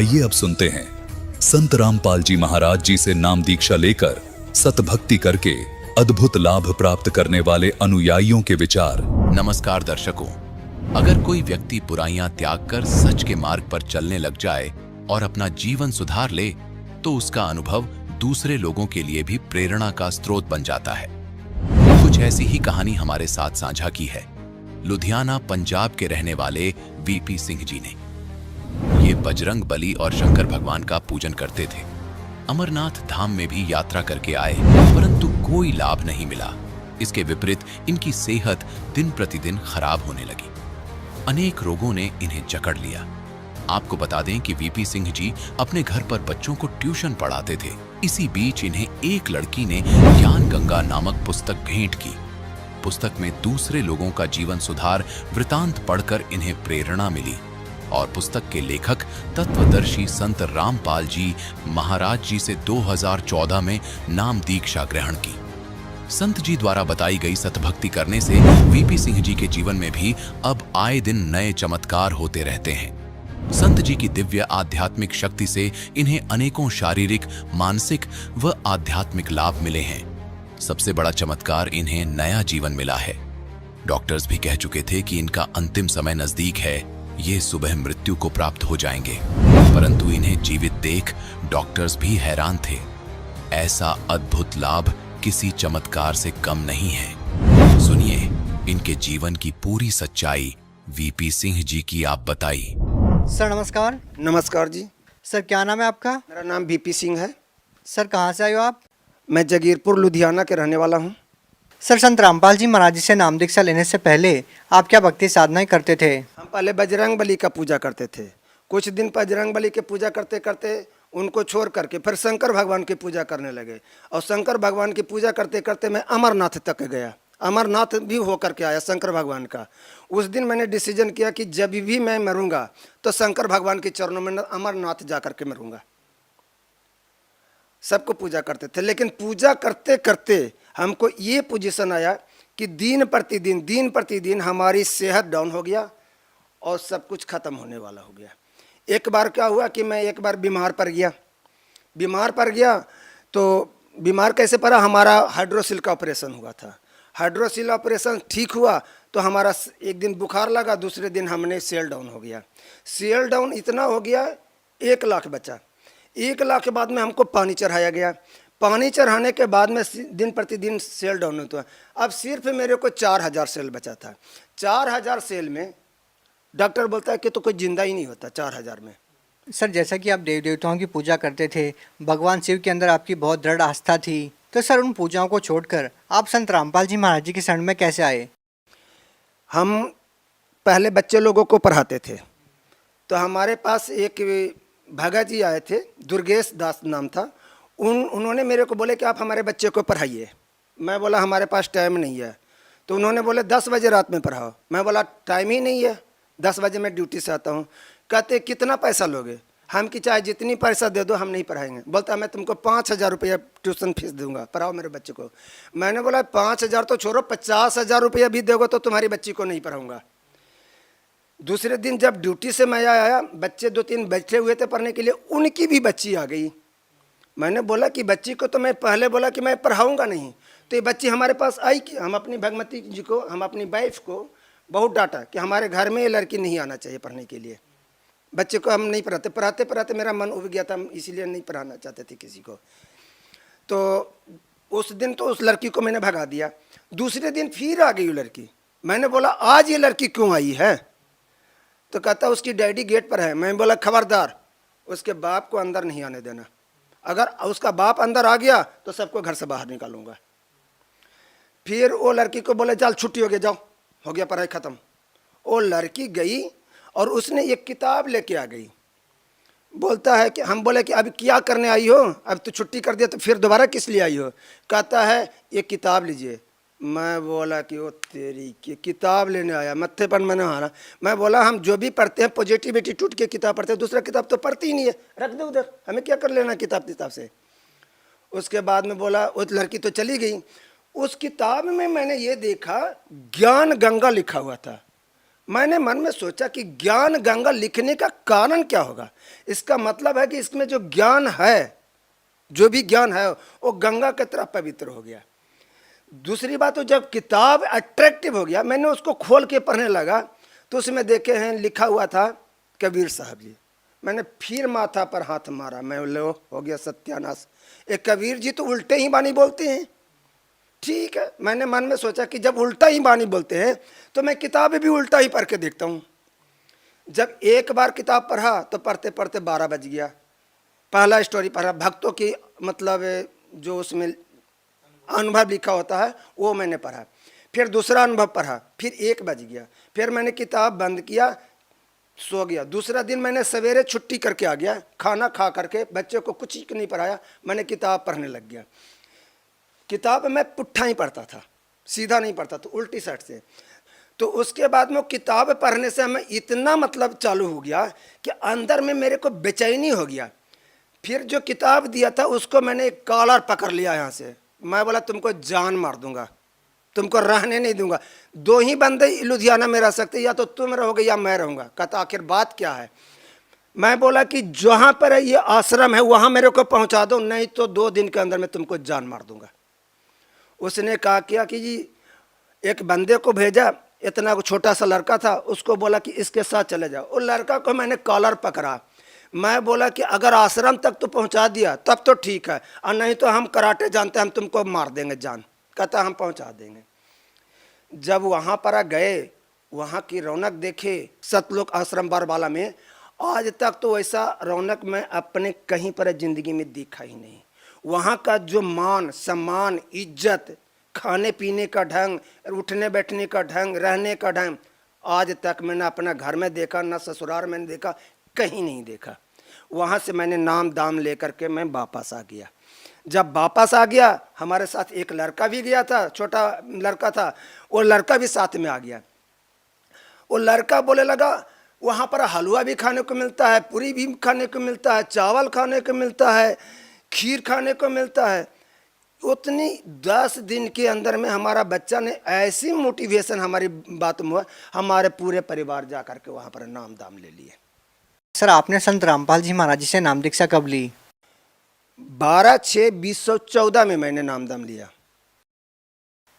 आइए अब सुनते हैं संत रामपाल जी महाराज जी से नाम दीक्षा लेकर सतभक्ति करके अद्भुत लाभ प्राप्त करने वाले अनुयायियों के विचार। नमस्कार दर्शकों, अगर कोई व्यक्ति बुराइयां त्याग कर सच के मार्ग पर चलने लग जाए और अपना जीवन सुधार ले, तो उसका अनुभव दूसरे लोगों के लिए भी प्रेरणा का स्रोत बन जाता है। कुछ ऐसी ही कहानी हमारे साथ साझा की है लुधियाना पंजाब के रहने वाले वीपी सिंह जी ने। ये बजरंग बली और शंकर भगवान का पूजन करते थे। अमरनाथ धाम में भी यात्रा करके आए, परंतु कोई लाभ नहीं मिला। इसके विपरीत इनकी सेहत दिन प्रतिदिन खराब होने लगी। अनेक रोगों ने इन्हें जकड़ लिया। आपको बता दें कि वीपी सिंह जी अपने घर पर बच्चों को ट्यूशन पढ़ाते थे। इसी बीच इन्हें एक लड़की ने ज्ञान गंगा नामक पुस्तक भेंट की। पुस्तक में दूसरे लोगों का जीवन सुधार वृतांत पढ़कर इन्हें प्रेरणा मिली और पुस्तक के लेखक तत्वदर्शी संत रामपाल जी महाराज जी से 2014 में नाम दीक्षा ग्रहण की। संत जी द्वारा बताई गई सतभक्ति करने से वीपी सिंह जी के जीवन में भी अब आए दिन नए चमत्कार होते रहते हैं। संत जी की दिव्य आध्यात्मिक शक्ति से इन्हें अनेकों शारीरिक, मानसिक व आध्यात्मिक लाभ मिले हैं। सबसे बड़ा चमत्कार, इन्हें नया जीवन मिला है। डॉक्टर्स भी कह चुके थे कि इनका अंतिम समय नजदीक है, ये सुबह मृत्यु को प्राप्त हो जाएंगे, परंतु इन्हें जीवित देख डॉक्टर्स भी हैरान थे। ऐसा अद्भुत लाभ किसी चमत्कार से कम नहीं है। सुनिए इनके जीवन की पूरी सच्चाई वीपी सिंह जी की आप बताई। सर नमस्कार। नमस्कार जी। सर क्या नाम है आपका? मेरा नाम वीपी सिंह है। सर कहाँ से आए हो आप? मैं जगीरपुर लुधियाना के रहने वाला हूँ। सर संत रामपाल जी महाराज जी से नाम दीक्षा लेने से पहले आप क्या भक्ति साधनाएं करते थे? हम पहले बजरंग बली का पूजा करते थे। कुछ दिन बजरंग बली के पूजा करते करते उनको छोड़ करके फिर शंकर भगवान की पूजा करने लगे और शंकर भगवान की पूजा करते करते मैं अमरनाथ तक गया। अमरनाथ भी होकर के आया शंकर भगवान का। उस दिन मैंने डिसीजन किया कि जब भी मैं मरूंगा तो शंकर भगवान के चरणों में अमरनाथ जा करके मरूंगा। सबको पूजा करते थे, लेकिन पूजा करते करते हमको ये पोजीशन आया कि दिन प्रतिदिन हमारी सेहत डाउन हो गया और सब कुछ खत्म होने वाला हो गया। एक बार क्या हुआ कि मैं एक बार बीमार पड़ गया। तो बीमार कैसे पड़ा, हमारा हाइड्रोसिल का ऑपरेशन हुआ था। हाइड्रोसिल ऑपरेशन ठीक हुआ तो हमारा एक दिन बुखार लगा, दूसरे दिन हमने सेल डाउन हो गया। सेल डाउन इतना हो गया 1 लाख बचा। 1 लाख के बाद में हमको पानी चढ़ाया गया। पानी चढ़ाने के बाद में दिन प्रतिदिन सेल डाउन होता है। अब सिर्फ मेरे को 4000 सेल बचा था। 4000 सेल में डॉक्टर बोलता है कि तो कोई जिंदा ही नहीं होता 4000 में। सर जैसा कि आप देव देवताओं की पूजा करते थे, भगवान शिव के अंदर आपकी बहुत दृढ़ आस्था थी, तो सर उन पूजाओं को छोड़कर आप संत रामपाल जी महाराज जी की शरण में कैसे आए? हम पहले बच्चे लोगों को पढ़ाते थे, तो हमारे पास एक भगत जी आए थे, दुर्गेश दास नाम था। उन्होंने मेरे को बोले कि आप हमारे बच्चे को पढ़ाइए। मैं बोला हमारे पास टाइम नहीं है। तो उन्होंने बोले 10 बजे रात में पढ़ाओ। मैं बोला टाइम ही नहीं है, 10 बजे मैं ड्यूटी से आता हूँ। कहते कितना पैसा लोगे? हम कि चाहे जितनी पैसा दे दो हम नहीं पढ़ाएंगे। बोलता मैं तुमको 5000 रुपया ट्यूशन फीस दूंगा, पढ़ाओ मेरे बच्चे को। मैंने बोला 5000 तो छोड़ो, 50,000 रुपया भी दोगे तो तुम्हारी बच्ची को नहीं पढ़ाऊँगा। दूसरे दिन जब ड्यूटी से मैं आया, बच्चे 2-3 बैठे हुए थे पढ़ने के लिए, उनकी भी बच्ची आ गई। मैंने बोला कि बच्ची को तो मैं पहले बोला कि मैं पढ़ाऊंगा नहीं, तो ये बच्ची हमारे पास आई कि हम अपनी भगवती जी को, हम अपनी वाइफ को बहुत डांटा कि हमारे घर में ये लड़की नहीं आना चाहिए पढ़ने के लिए। बच्चे को हम नहीं पढ़ाते मेरा मन उब गया था, इसीलिए नहीं पढ़ाना चाहते थे किसी को। तो उस दिन तो उस लड़की को मैंने भगा दिया। दूसरे दिन फिर आ गई वो लड़की। मैंने बोला आज ये लड़की क्यों आई है? तो कहता उसकी डैडी गेट पर है। मैं बोला खबरदार, उसके बाप को अंदर नहीं आने देना। अगर उसका बाप अंदर आ गया तो सबको घर से बाहर निकालूंगा। फिर वो लड़की को बोले चल छुट्टी हो गया, जाओ, हो गया पढ़ाई खत्म। वो लड़की गई और उसने एक किताब लेके आ गई। बोलता है कि हम बोले कि अब क्या करने आई हो, अब तो छुट्टी कर दिया तो फिर दोबारा किस लिए आई हो? कहता है ये किताब लीजिए। मैं बोला कि वो तेरी की किताब लेने आया, मत्थे पर मैंने हारा। मैं बोला हम जो भी पढ़ते हैं पॉजिटिव एटीट्यूड की किताब पढ़ते हैं, दूसरा किताब तो पढ़ती ही नहीं है, रख दो उधर, हमें क्या कर लेना किताब से। उसके बाद में बोला वो लड़की तो चली गई। उस किताब में मैंने ये देखा ज्ञान गंगा लिखा हुआ था। मैंने मन में सोचा कि ज्ञान गंगा लिखने का कारण क्या होगा। इसका मतलब है कि इसमें जो ज्ञान है, जो भी ज्ञान है वो गंगा की तरह पवित्र हो गया। दूसरी बात, तो जब किताब अट्रैक्टिव हो गया, मैंने उसको खोल के पढ़ने लगा तो उसमें देखे हैं लिखा हुआ था कबीर साहब जी। मैंने फिर माथा पर हाथ मारा, मैं लो हो गया सत्यानाश, एक कबीर जी तो उल्टे ही बानी बोलते हैं। ठीक है, मैंने मन में सोचा कि जब उल्टा ही बानी बोलते हैं तो मैं किताब भी उल्टा ही पढ़ के देखता हूँ। जब एक बार किताब पढ़ा तो पढ़ते पढ़ते 12 बज गया। पहला स्टोरी पढ़ा, भक्तों की मतलब जो उसमें अनुभव लिखा होता है वो मैंने पढ़ा। फिर दूसरा अनुभव पढ़ा, फिर 1 बज गया। फिर मैंने किताब बंद किया, सो गया। दूसरा दिन मैंने सवेरे छुट्टी करके आ गया, खाना खा करके, बच्चे को कुछ नहीं पढ़ाया, मैंने किताब पढ़ने लग गया। किताब मैं पुट्ठा ही पढ़ता था, सीधा नहीं पढ़ता था, उल्टी साइड से। तो उसके बाद में किताब पढ़ने से हमें इतना मतलब चालू हो गया कि अंदर में मेरे को बेचैनी हो गया। फिर जो किताब दिया था उसको मैंने एक कॉलर पकड़ लिया यहाँ से, मैं बोला तुमको जान मार दूंगा, तुमको रहने नहीं दूंगा। 2 ही बंदे लुधियाना में रह सकते, या तो तुम रहोगे या मैं रहूँगा। कहता आखिर बात क्या है। मैं बोला कि जहाँ पर ये आश्रम है वहाँ मेरे को पहुँचा दो, नहीं तो 2 दिन के अंदर मैं तुमको जान मार दूंगा। उसने कहा क्या कि जी एक बंदे को भेजा, इतना छोटा सा लड़का था, उसको बोला कि इसके साथ चले जाओ। उस लड़का को मैंने कॉलर पकड़ा, मैं बोला कि अगर आश्रम तक तो पहुंचा दिया तब तो ठीक है, और नहीं तो हम कराटे जानते हैं, हम तुमको मार देंगे जान। कहता हम पहुंचा देंगे। जब वहाँ पर गए, वहाँ की रौनक देखे सतलोक आश्रम बरवाला में, आज तक तो ऐसा रौनक मैं अपने कहीं पर ज़िंदगी में देखा ही नहीं। वहाँ का जो मान सम्मान, इज्जत, खाने पीने का ढंग, उठने बैठने का ढंग, रहने का ढंग, आज तक मैंने अपना घर में देखा, ना ससुराल में देखा, कहीं नहीं देखा। वहाँ से मैंने नाम दाम लेकर के मैं वापस आ गया। जब वापस आ गया, हमारे साथ एक लड़का भी गया था, छोटा लड़का था, वो लड़का भी साथ में आ गया। वो लड़का बोले लगा वहाँ पर हलवा भी खाने को मिलता है, पूरी भी खाने को मिलता है, चावल खाने को मिलता है, खीर खाने को मिलता है। उतनी 10 दिन के अंदर में हमारा बच्चा ने ऐसी मोटिवेशन हमारी बात में हुआ, हमारे पूरे परिवार जा कर के वहाँ पर नाम दाम ले लिए। सर आपने संत रामपाल जी महाराज जी से नाम दीक्षा कब ली? 12/6/2014 में मैंने नाम दाम लिया।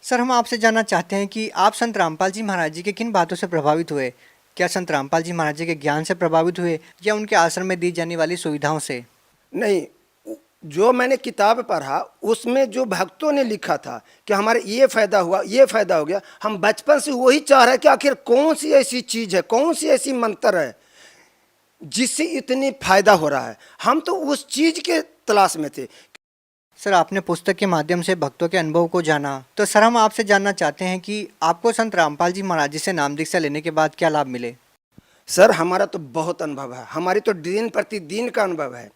सर हम आपसे जानना चाहते हैं कि आप संत रामपाल जी महाराज जी के किन बातों से प्रभावित हुए? क्या संत रामपाल जी महाराज जी के ज्ञान से प्रभावित हुए या उनके आश्रम में दी जाने वाली सुविधाओं से? नहीं, जो मैंने किताब पढ़ा उसमें जो भक्तों ने लिखा था कि हमारे ये फ़ायदा हुआ, ये फ़ायदा हो गया, हम बचपन से वही चाह रहे हैं कि आखिर कौन सी ऐसी चीज़ है, कौन सी ऐसी मंत्र है जिससे इतनी फ़ायदा हो रहा है। हम तो उस चीज़ के तलाश में थे। सर आपने पुस्तक के माध्यम से भक्तों के अनुभव को जाना, तो सर हम आपसे जानना चाहते हैं कि आपको संत रामपाल जी महाराज जी से नाम दीक्षा लेने के बाद क्या लाभ मिले? सर हमारा तो बहुत अनुभव है, हमारी तो दिन प्रतिदिन का अनुभव है।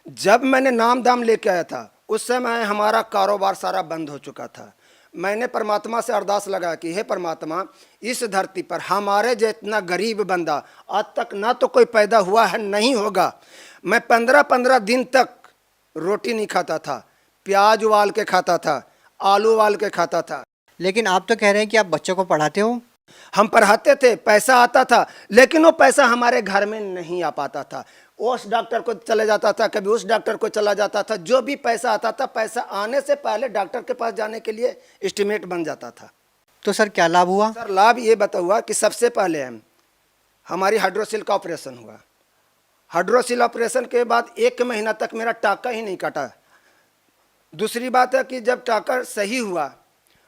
जब मैंने नाम दाम लेके आया था उस समय हमारा कारोबार सारा बंद हो चुका था। मैंने परमात्मा से अरदास लगा कि हे परमात्मा, इस धरती पर हमारे जितना गरीब बंदा आज तक ना तो कोई पैदा हुआ है, नहीं होगा। मैं 15-15 दिन तक रोटी नहीं खाता था, प्याज उबाल के खाता था, आलू उबाल के खाता था। लेकिन आप तो कह रहे हैं कि आप बच्चों को पढ़ाते हो। हम पढ़ाते थे, पैसा आता था, लेकिन वो पैसा हमारे घर में नहीं आ पाता था। उस डॉक्टर को चले जाता था, कभी उस डॉक्टर को चला जाता था। जो भी पैसा आता था, पैसा आने से पहले डॉक्टर के पास जाने के लिए एस्टिमेट बन जाता था। तो सर क्या लाभ हुआ? सर लाभ ये बता हुआ कि सबसे पहले हमारी हाइड्रोसिल का ऑपरेशन हुआ। हाइड्रोसिल ऑपरेशन के बाद 1 महीना तक मेरा टाका ही नहीं काटा। दूसरी बात है कि जब टाका सही हुआ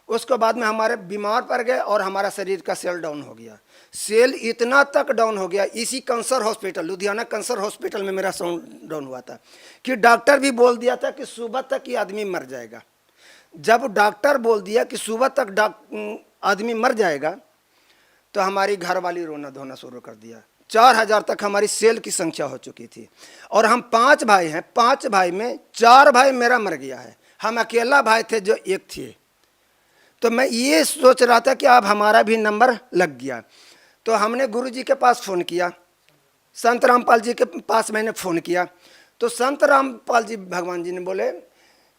उसके बाद में हमारे बीमार पड़ गए और हमारा शरीर का सेल डाउन हो गया। सेल इतना तक डाउन हो गया, इसी cancer hospital, Ludhiana cancer hospital में मेरा साउंड डाउन हुआ था कि डॉक्टर भी बोल दिया था कि सुबह तक ये आदमी मर जाएगा। जब डॉक्टर बोल दिया कि सुबह तक आदमी मर जाएगा तो हमारी घर वाली रोना धोना शुरू कर दिया। 4000 तक हमारी सेल की संख्या हो चुकी थी और हम 5 भाई हैं। 5 भाई में 4 भाई मेरा मर गया है, हम अकेला भाई थे जो एक थे। तो मैं ये सोच रहा था कि अब हमारा भी नंबर लग गया। तो हमने गुरुजी के पास फ़ोन किया, संत रामपाल जी के पास मैंने फ़ोन किया। तो संत रामपाल जी भगवान जी ने बोले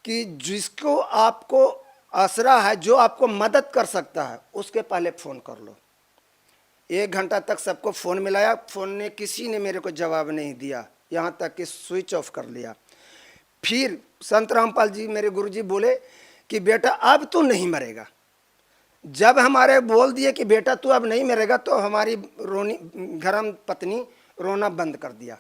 कि जिसको आपको आसरा है, जो आपको मदद कर सकता है, उसके पहले फ़ोन कर लो। 1 घंटा तक सबको फ़ोन मिलाया, फ़ोन ने किसी ने मेरे को जवाब नहीं दिया, यहाँ तक कि स्विच ऑफ कर लिया। फिर संत रामपाल जी मेरे गुरुजी बोले कि बेटा अब तू नहीं मरेगा। जब हमारे बोल दिए कि बेटा तू अब नहीं मरेगा, तो हमारी घरम पत्नी रोना बंद कर दिया।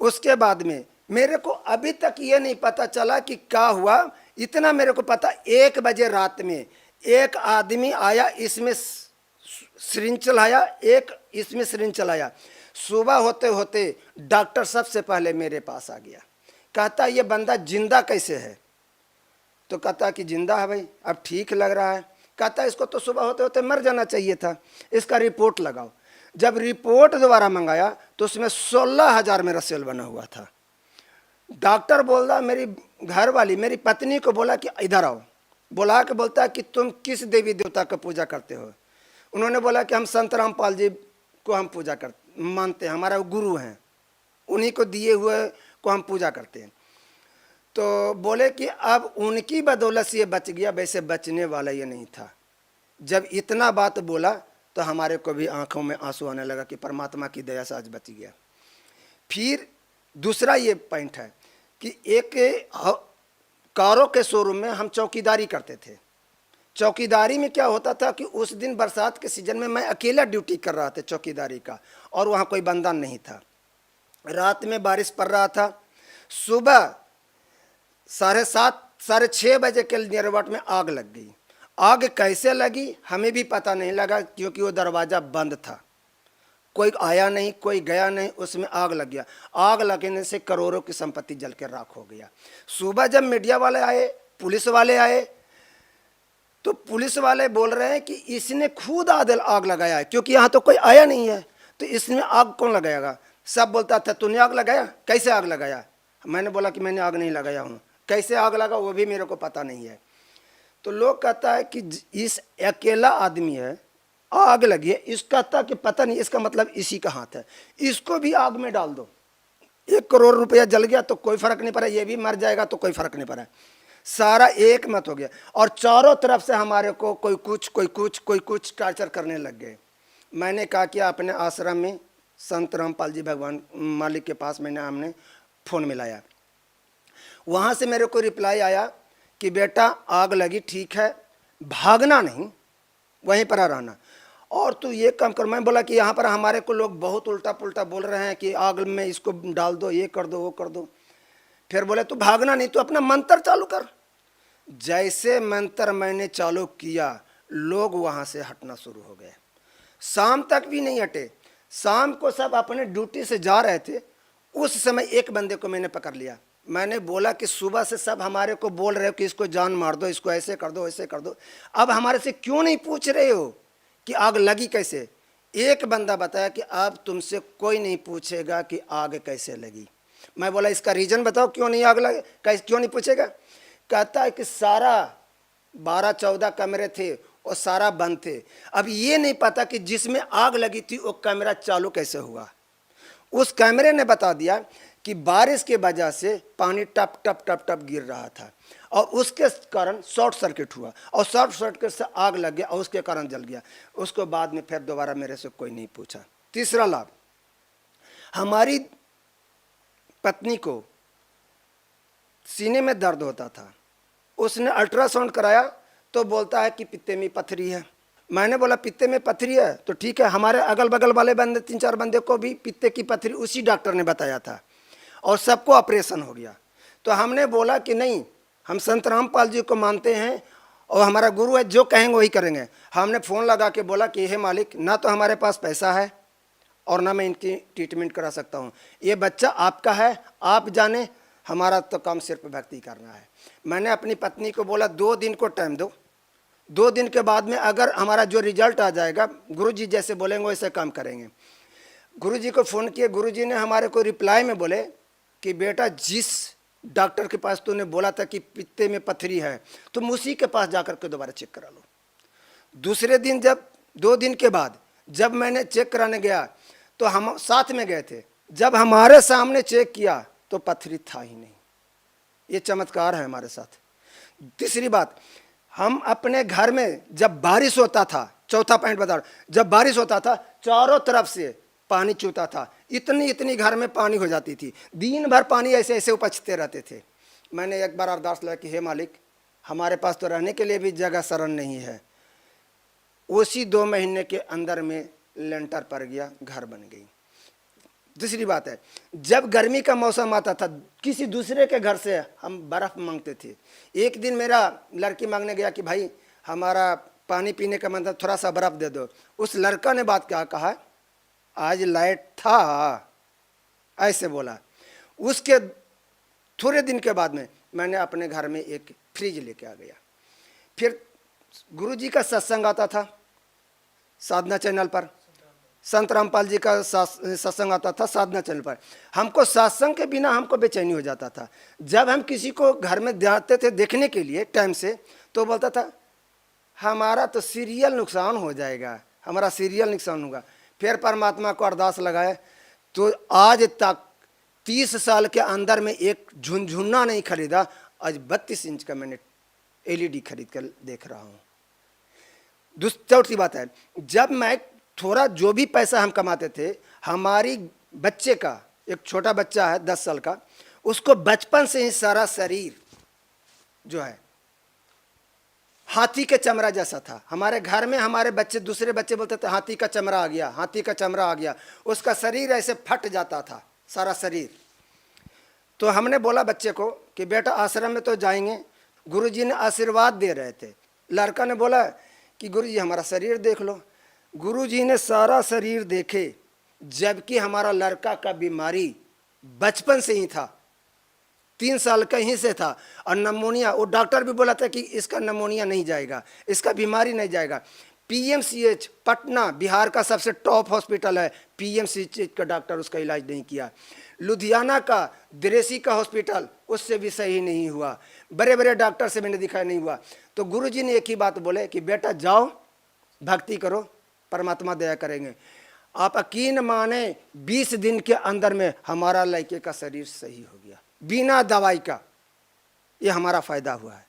उसके बाद में मेरे को अभी तक ये नहीं पता चला कि क्या हुआ। इतना मेरे को पता, 1 बजे रात में एक आदमी आया, इसमें सिरिंज चलाया, एक इसमें सिरिंज चलाया। सुबह होते होते डॉक्टर सबसे पहले मेरे पास आ गया, कहता ये बंदा जिंदा कैसे है? तो कहता कि जिंदा है भाई, अब ठीक लग रहा है। कहता इसको तो सुबह होते होते मर जाना चाहिए था, इसका रिपोर्ट लगाओ। जब रिपोर्ट दोबारा मंगाया तो उसमें 16,000 मेरा सेल बना हुआ था। डॉक्टर बोल रहा, मेरी घरवाली मेरी पत्नी को बोला कि इधर आओ, बुला के बोलता है कि तुम किस देवी देवता का पूजा करते हो? उन्होंने बोला कि हम संत रामपाल जी को हम पूजा करते मानते हैं, हमारा गुरु हैं, उन्हीं को दिए हुए को हम पूजा करते हैं। तो बोले कि अब उनकी बदौलत से ये बच गया, वैसे बचने वाला ये नहीं था। जब इतना बात बोला तो हमारे को भी आंखों में आंसू आने लगा कि परमात्मा की दया से आज बच गया। फिर दूसरा ये पॉइंट है कि एक कारों के शोरूम में हम चौकीदारी करते थे। चौकीदारी में क्या होता था कि उस दिन बरसात के सीजन में मैं अकेला ड्यूटी कर रहा था चौकीदारी का, और वहाँ कोई बंदा नहीं था। रात में बारिश पड़ रहा था। सुबह 7:30 6:30 बजे के नियरबट में आग लग गई। आग कैसे लगी हमें भी पता नहीं लगा, क्योंकि वो दरवाज़ा बंद था, कोई आया नहीं, कोई गया नहीं, उसमें आग लग गया। आग लगने से करोड़ों की संपत्ति जल के राख हो गया। सुबह जब मीडिया वाले आए, पुलिस वाले आए, तो पुलिस वाले बोल रहे हैं कि इसने खुद आग लगाया है, क्योंकि यहाँ तो कोई आया नहीं है, तो इसमें आग कौन लगाएगा? सब बोलता था तूने आग लगाया, कैसे आग लगाया? मैंने बोला कि मैंने आग नहीं लगाया हूँ। कैसे आग लगा वो भी मेरे को पता नहीं है। तो लोग कहता है कि इस अकेला आदमी है, आग लगी है, इसका कहता कि पता नहीं, इसका मतलब इसी का हाथ है, इसको भी आग में डाल दो। 1 करोड़ रुपया जल गया तो कोई फर्क नहीं पड़ा, ये भी मर जाएगा तो कोई फर्क नहीं पड़ा। सारा एक मत हो गया, और चारों तरफ से हमारे को कोई कुछ टार्चर करने लग गए। मैंने कहा कि अपने आश्रम में संत रामपाल जी भगवान मालिक के पास हमने फ़ोन मिलाया। वहाँ से मेरे को रिप्लाई आया कि बेटा आग लगी, ठीक है, भागना नहीं, वहीं पर रहना, और तू ये काम कर। मैं बोला कि यहाँ पर हमारे को लोग बहुत उल्टा पुल्टा बोल रहे हैं कि आग में इसको डाल दो, ये कर दो, वो कर दो। फिर बोले तू भागना नहीं, तू अपना मंत्र चालू कर। जैसे मंत्र मैंने चालू किया, लोग वहाँ से हटना शुरू हो गए। शाम तक भी नहीं हटे। शाम को सब अपने ड्यूटी से जा रहे थे, उस समय एक बंदे को मैंने पकड़ लिया। मैंने बोला कि सुबह से सब हमारे को बोल रहे हो कि इसको जान मार दो, इसको ऐसे कर दो, ऐसे कर दो, अब हमारे से क्यों नहीं पूछ रहे हो कि आग लगी कैसे? एक बंदा बताया कि अब तुमसे कोई नहीं पूछेगा कि आग कैसे लगी। मैं बोला इसका रीज़न बताओ, क्यों नहीं आग लगे, कैसे क्यों नहीं पूछेगा? कहता है कि सारा 12-14 कमरे थे और सारा बंद थे। अब ये नहीं पता कि जिसमें आग लगी थी वो कैमरा चालू कैसे हुआ। उस कैमरे ने बता दिया कि बारिश के वजह से पानी टप टप टप टप गिर रहा था, और उसके कारण शॉर्ट सर्किट हुआ, और शॉर्ट सर्किट से आग लग गया और उसके कारण जल गया। उसको बाद में फिर दोबारा मेरे से कोई नहीं पूछा। तीसरा लाभ, हमारी पत्नी को सीने में दर्द होता था, उसने अल्ट्रासाउंड कराया तो बोलता है कि पित्ते में पथरी है। मैंने बोला पित्ते में पथरी है तो ठीक है, हमारे अगल बगल वाले बंदे 3-4 बंदे को भी पित्ते की पथरी उसी डॉक्टर ने बताया था, और सबको ऑपरेशन हो गया। तो हमने बोला कि नहीं, हम संत रामपाल जी को मानते हैं और हमारा गुरु है, जो कहेंगे वही करेंगे। हमने फ़ोन लगा के बोला कि हे मालिक, ना तो हमारे पास पैसा है और ना मैं इनकी ट्रीटमेंट करा सकता हूँ, ये बच्चा आपका है, आप जाने, हमारा तो काम सिर्फ भक्ति करना है। मैंने अपनी पत्नी को बोला 2 दिन को टाइम दो, 2 दिन के बाद में अगर हमारा जो रिजल्ट आ जाएगा, गुरुजी जैसे बोलेंगे वैसे काम करेंगे। गुरुजी को फ़ोन किए, गुरुजी ने हमारे को रिप्लाई में बोले कि बेटा जिस डॉक्टर के पास तूने बोला था कि पित्ते में पथरी है, तुम उसी के पास जाकर के दोबारा चेक करा लो। दूसरे दिन जब 2 दिन के बाद जब मैंने चेक कराने गया तो हम साथ में गए थे, जब हमारे सामने चेक किया तो पथरी था ही नहीं। ये चमत्कार है हमारे साथ। तीसरी बात, हम अपने घर में जब बारिश होता था, चौथा पॉइंट बता रहा हूं, जब बारिश होता था चारों तरफ से पानी चूता था, इतनी इतनी घर में पानी हो जाती थी, दिन भर पानी ऐसे ऐसे उपजते रहते थे। मैंने एक बार अरदास लगा कि हे मालिक, हमारे पास तो रहने के लिए भी जगह शरण नहीं है। उसी 2 महीने के अंदर में लेंटर पड़ गया, घर बन गई। दूसरी बात है, जब गर्मी का मौसम आता था, किसी दूसरे के घर से हम बर्फ़ मांगते थे। एक दिन मेरा लड़की मांगने गया कि भाई हमारा पानी पीने का मन था, थोड़ा सा बर्फ़ दे दो। उस लड़का ने बात क्या कहा, आज लाइट था, ऐसे बोला। उसके थोड़े दिन के बाद में मैंने अपने घर में एक फ्रिज लेके आ गया। फिर गुरुजी का सत्संग आता था साधना चैनल पर, संत रामपाल जी का सत्संग आता था साधना चैनल पर। हमको सत्संग के बिना हमको बेचैनी हो जाता था। जब हम किसी को घर में जाते थे देखने के लिए टाइम से, तो बोलता था हमारा तो सीरियल नुकसान हो जाएगा, हमारा सीरियल नुकसान होगा। फिर परमात्मा को अरदास लगाए तो आज तक 30 साल के अंदर में एक झुनझुना नहीं खरीदा। आज 32 इंच का मैंने LED खरीद कर देख रहा हूँ। चौथी बात है, जब मैं थोड़ा जो भी पैसा हम कमाते थे, हमारी बच्चे का, एक छोटा बच्चा है 10 साल का, उसको बचपन से ही सारा शरीर जो है हाथी के चमड़ा जैसा था। हमारे घर में हमारे बच्चे, दूसरे बच्चे बोलते थे हाथी का चमड़ा आ गया, हाथी का चमड़ा आ गया। उसका शरीर ऐसे फट जाता था, सारा शरीर। तो हमने बोला बच्चे को कि बेटा आश्रम में तो जाएंगे, गुरुजी ने आशीर्वाद दे रहे थे। लड़का ने बोला कि गुरुजी हमारा शरीर देख लो। गुरुजी ने सारा शरीर देखे, जबकि हमारा लड़का का बीमारी बचपन से ही था, 3 साल का ही से था। और नमोनिया, वो डॉक्टर भी बोला था कि इसका नमोनिया नहीं जाएगा, इसका बीमारी नहीं जाएगा। PMCH पटना बिहार का सबसे टॉप हॉस्पिटल है, PMCH का डॉक्टर उसका इलाज नहीं किया। लुधियाना का दिरेसी का हॉस्पिटल, उससे भी सही नहीं हुआ। बड़े बड़े डॉक्टर से मैंने दिखाया, नहीं हुआ। तो गुरुजी ने एक ही बात बोले कि बेटा जाओ भक्ति करो, परमात्मा दया करेंगे। आप यकीन माने 20 दिन के अंदर में हमारा लड़के का शरीर सही हो गया, बिना दवाई का। ये हमारा फायदा हुआ है।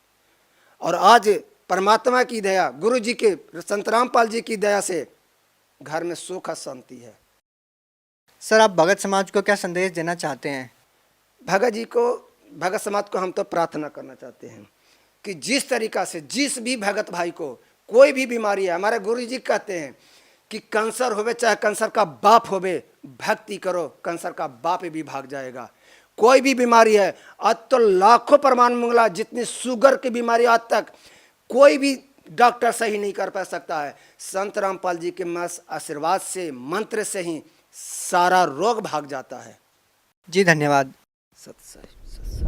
और आज परमात्मा की दया, गुरु जी के, संत रामपाल जी की दया से घर में सुख और शांति है। सर, आप भगत समाज को क्या संदेश देना चाहते हैं? भगत जी को, भगत समाज को हम तो प्रार्थना करना चाहते हैं कि जिस तरीका से जिस भी भगत भाई को कोई भी बीमारी है, हमारे गुरु जी कहते हैं कि कैंसर होवे चाहे कैंसर का बाप होवे, भक्ति करो, कैंसर का बाप भी भाग जाएगा। कोई भी बीमारी है, आज तो लाखों प्रमाण मंगला, जितनी शुगर की बीमारी आज तक कोई भी डॉक्टर सही नहीं कर पा सकता है। संत रामपाल जी के आशीर्वाद से, मंत्र से ही सारा रोग भाग जाता है। जी धन्यवाद। सत्संग।